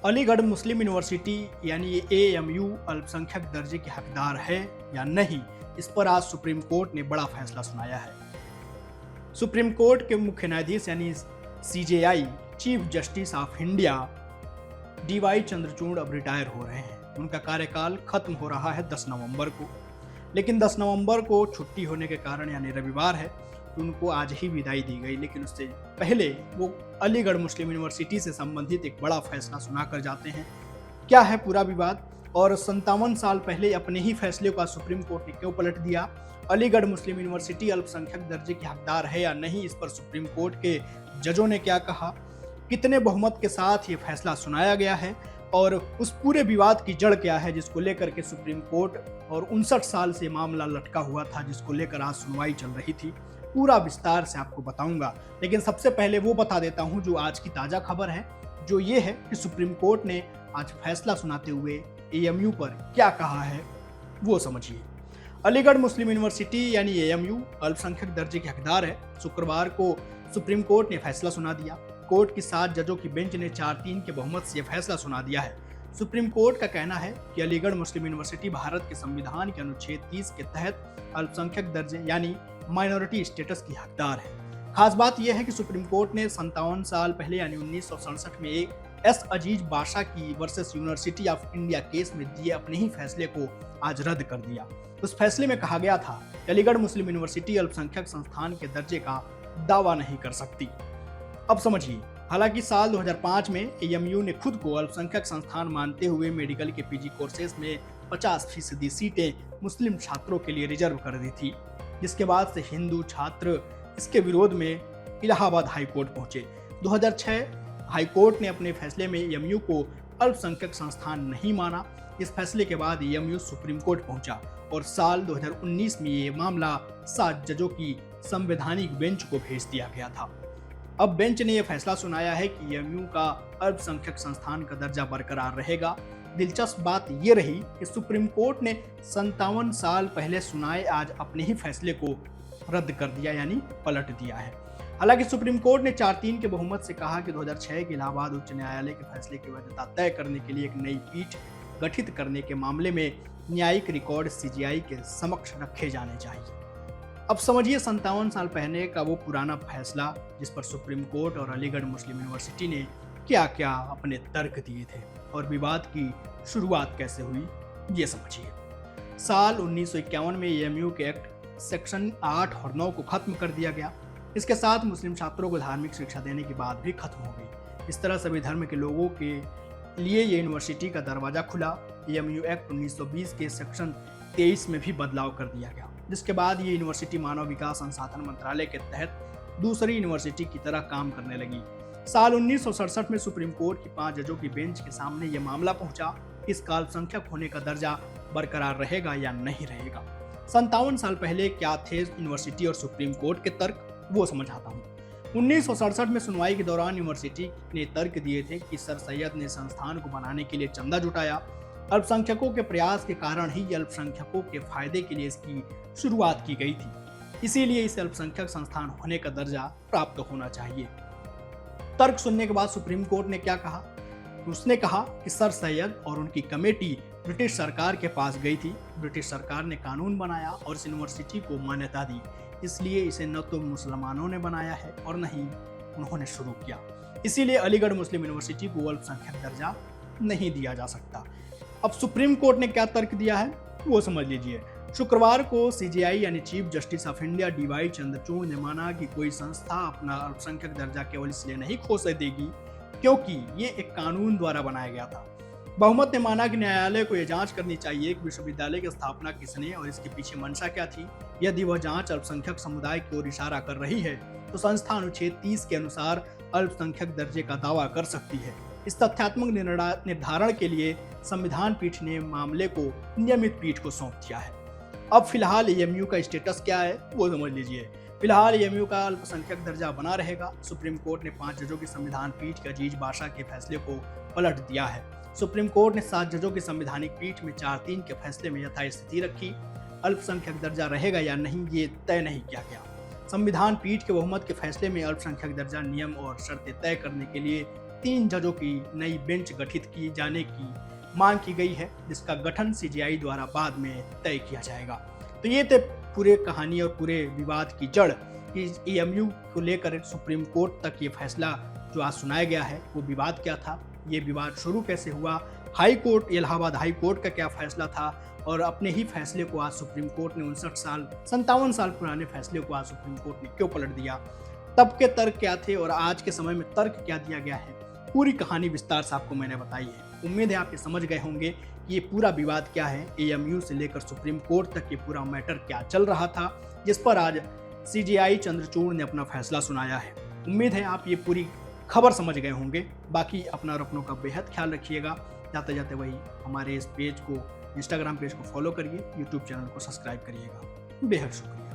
अलीगढ़ मुस्लिम university यानी AMU अल्पसंख्यक दर्जे के हकदार है या नहीं, इस पर आज सुप्रीम कोर्ट ने बड़ा फैसला सुनाया है। सुप्रीम कोर्ट के मुख्य न्यायाधीश यानी CJI chief justice of India DY Chandrachud अब रिटायर हो रहे हैं। उनका कार्यकाल खत्म हो रहा है 10 नवंबर को, लेकिन 10 नवंबर को छुट्टी होने के कारण यानी रविवार है तो उनको आज ही विदाई दी गई। लेकिन उससे पहले वो अलीगढ़ मुस्लिम यूनिवर्सिटी से संबंधित एक बड़ा फैसला सुनाकर जाते हैं। क्या है पूरा विवाद और 57 साल पहले अपने ही फैसले को सुप्रीम कोर्ट ने क्यों पलट दिया? अलीगढ़ मुस्लिम यूनिवर्सिटी अल्पसंख्यक दर्जे की हकदार है या नहीं, इस पर सुप्रीम कोर्ट के जजों ने क्या कहा, कितने बहुमत के साथ ये फैसला सुनाया गया है और उस पूरे विवाद की जड़ क्या है जिसको लेकर के सुप्रीम कोर्ट और 59 साल से मामला लटका हुआ था, जिसको लेकर आज सुनवाई चल रही थी, पूरा विस्तार से आपको बताऊंगा। लेकिन सबसे पहले वो बता देता हूं जो आज की ताजा खबर है, जो ये है कि सुप्रीम कोर्ट ने आज फैसला सुनाते हुए एएमयू पर क्या कहा है, वो समझिए। अलीगढ़ मुस्लिम यूनिवर्सिटी यानी एएमयू अल्पसंख्यक दर्जे के हकदार है। शुक्रवार को सुप्रीम कोर्ट ने फैसला सुना दिया। कोर्ट की 7 जजों की बेंच ने 4-3 के बहुमत से यह फैसला सुना दिया है। सुप्रीम कोर्ट का कहना है कि अलीगढ़ मुस्लिम यूनिवर्सिटी भारत के संविधान के अनुच्छेद 30 के तहत अल्पसंख्यक दर्जे यानी माइनॉरिटी स्टेटस की हकदार है। खास बात यह है कि सुप्रीम कोर्ट ने 57 साल पहले यानी 1967 में एक एस अजीज बादशाह की versus university of India case में दिए अपने ही फैसले को आज रद्द कर दिया। उस फैसले में कहा गया था कि अलीगढ़ मुस्लिम यूनिवर्सिटी अल्पसंख्यक संस्थान के दर्जे का दावा नहीं कर सकती। अब समझिए, हालांकि साल 2005 में एएमयू ने खुद को अल्पसंख्यक संस्थान मानते हुए मेडिकल के पीजी कोर्सेज में 50% सीटें मुस्लिम छात्रों के लिए रिजर्व कर दी थी, जिसके बाद से हिंदू छात्र इसके विरोध में इलाहाबाद हाईकोर्ट पहुंचे। 2006 हाईकोर्ट ने अपने फैसले में एएमयू को अल्पसंख्यक संस्थान नहीं माना। इस फैसले के बाद एएमयू सुप्रीम कोर्ट पहुंचा और साल 2019 में ये मामला 7 जजों की संवैधानिक बेंच को भेज दिया गया था। अब बेंच ने यह फैसला सुनाया है कि एएमयू का अल्पसंख्यक संस्थान का दर्जा बरकरार रहेगा। दिलचस्प बात यह रही कि सुप्रीम कोर्ट ने 57 साल पहले सुनाए आज अपने ही फैसले को रद्द कर दिया यानी पलट दिया है। हालांकि सुप्रीम कोर्ट ने 4-3 के बहुमत से कहा कि 2006 के इलाहाबाद उच्च न्यायालय के फैसले की वैधता तय करने के लिए एक नई पीठ गठित करने के मामले में न्यायिक रिकॉर्ड सीजीआई के समक्ष रखे जाने चाहिए। अब समझिए 57 साल पहले का वो पुराना फैसला जिस पर सुप्रीम कोर्ट और अलीगढ़ मुस्लिम यूनिवर्सिटी ने क्या क्या अपने तर्क दिए थे और विवाद की शुरुआत कैसे हुई, ये समझिए। साल 1951 में एएमयू के एक्ट सेक्शन 8 और 9 को खत्म कर दिया गया। इसके साथ मुस्लिम छात्रों को धार्मिक शिक्षा देने की बात भी खत्म हो गई। इस तरह सभी धर्म के लोगों के लिए ये यूनिवर्सिटी का दरवाजा खुला। एएमयू एक्ट 1920 के सेक्शन 23 में भी बदलाव कर दिया गया, जिसके बाद ये यूनिवर्सिटी मानव विकास संसाधन मंत्रालय के तहत दूसरी यूनिवर्सिटी की तरह काम करने लगी। साल 1967 में सुप्रीम कोर्ट की 5 जजों की बेंच के सामने यह मामला पहुंचा कि इसका अल्पसंख्यक होने का दर्जा बरकरार रहेगा या नहीं रहेगा। 57 साल पहले क्या थे यूनिवर्सिटी और सुप्रीम कोर्ट के तर्क, वो समझाता हूँ। 1967 में सुनवाई के दौरान यूनिवर्सिटी ने तर्क दिए थे कि सर सैयद ने संस्थान को बनाने के लिए चंदा जुटाया। अल्पसंख्यकों के प्रयास के कारण ही अल्पसंख्यकों के फायदे के लिए इसकी शुरुआत की गई थी, इसीलिए इसे अल्पसंख्यक संस्थान होने का दर्जा प्राप्त होना चाहिए। तर्क सुनने के बाद सुप्रीम कोर्ट ने क्या कहा? उसने कहा कि सर सैयद और उनकी कमेटी ब्रिटिश सरकार के पास गई थी। ब्रिटिश सरकार ने कानून बनाया और इस यूनिवर्सिटी को मान्यता दी, इसलिए इसे न तो मुसलमानों ने बनाया है और न ही उन्होंने शुरू किया। इसीलिए अलीगढ़ मुस्लिम यूनिवर्सिटी को अल्पसंख्यक दर्जा नहीं दिया जा सकता। अब सुप्रीम कोर्ट ने क्या तर्क दिया है वो समझ लीजिए। शुक्रवार को सीजेआई यानी chief justice of India DY Chandrachud ने माना कि कोई संस्था अपना अल्पसंख्यक दर्जा केवल इसलिए नहीं खो देगी क्योंकि ये एक कानून द्वारा बनाया गया था। बहुमत ने माना कि न्यायालय को यह जांच करनी चाहिए कि विश्वविद्यालय की स्थापना किसने और इसके पीछे मंशा क्या थी। यदि वह जांच अल्पसंख्यक समुदाय की ओर इशारा कर रही है तो संस्था अनुच्छेद 30 के अनुसार अल्पसंख्यक दर्जे का दावा कर सकती है। इस तथ्यात्मक निर्धारण के लिए संविधान पीठ ने मामले को नियमित पीठ को सौंप दिया है। अब फिलहाल एएमयू का स्टेटस क्या है वो समझ लीजिए। फिलहाल एएमयू का अल्पसंख्यक दर्जा बना रहेगा। सुप्रीम कोर्ट ने 5 जजों की संविधान पीठ के अजीज बादशाह के फैसले को पलट दिया है। सुप्रीम कोर्ट ने 7 जजों की संवैधानिक पीठ में 4-3 के फैसले में यथास्थिति रखी। अल्पसंख्यक दर्जा रहेगा या नहीं ये तय नहीं किया गया। संविधान पीठ के बहुमत के फैसले में अल्पसंख्यक दर्जा नियम और शर्तें तय करने के लिए 3 जजों की नई बेंच गठित की जाने की मांग की गई है, जिसका गठन सीजेआई द्वारा बाद में तय किया जाएगा। तो ये थे पूरे कहानी और पूरे विवाद की जड़ कि एएमयू को लेकर सुप्रीम कोर्ट तक ये फैसला जो आज सुनाया गया है वो विवाद क्या था, ये विवाद शुरू कैसे हुआ, high court Allahabad high court का क्या फैसला था और अपने ही फैसले को आज सुप्रीम कोर्ट ने 57 साल पुराने फैसले को आज सुप्रीम कोर्ट ने क्यों पलट दिया, तब के तर्क क्या थे और आज के समय में तर्क क्या दिया गया है, पूरी कहानी विस्तार से आपको मैंने बताई है। उम्मीद है आप ये समझ गए होंगे कि ये पूरा विवाद क्या है, एएमयू से लेकर सुप्रीम कोर्ट तक ये पूरा मैटर क्या चल रहा था, जिस पर आज सीजेआई चंद्रचूड़ ने अपना फैसला सुनाया है। उम्मीद है आप ये पूरी खबर समझ गए होंगे। बाकी अपना और अपनों का बेहद ख्याल रखिएगा। जाते जाते वही हमारे इस पेज को, इंस्टाग्राम पेज को फॉलो करिए, यूट्यूब चैनल को सब्सक्राइब करिएगा। बेहद शुक्रिया।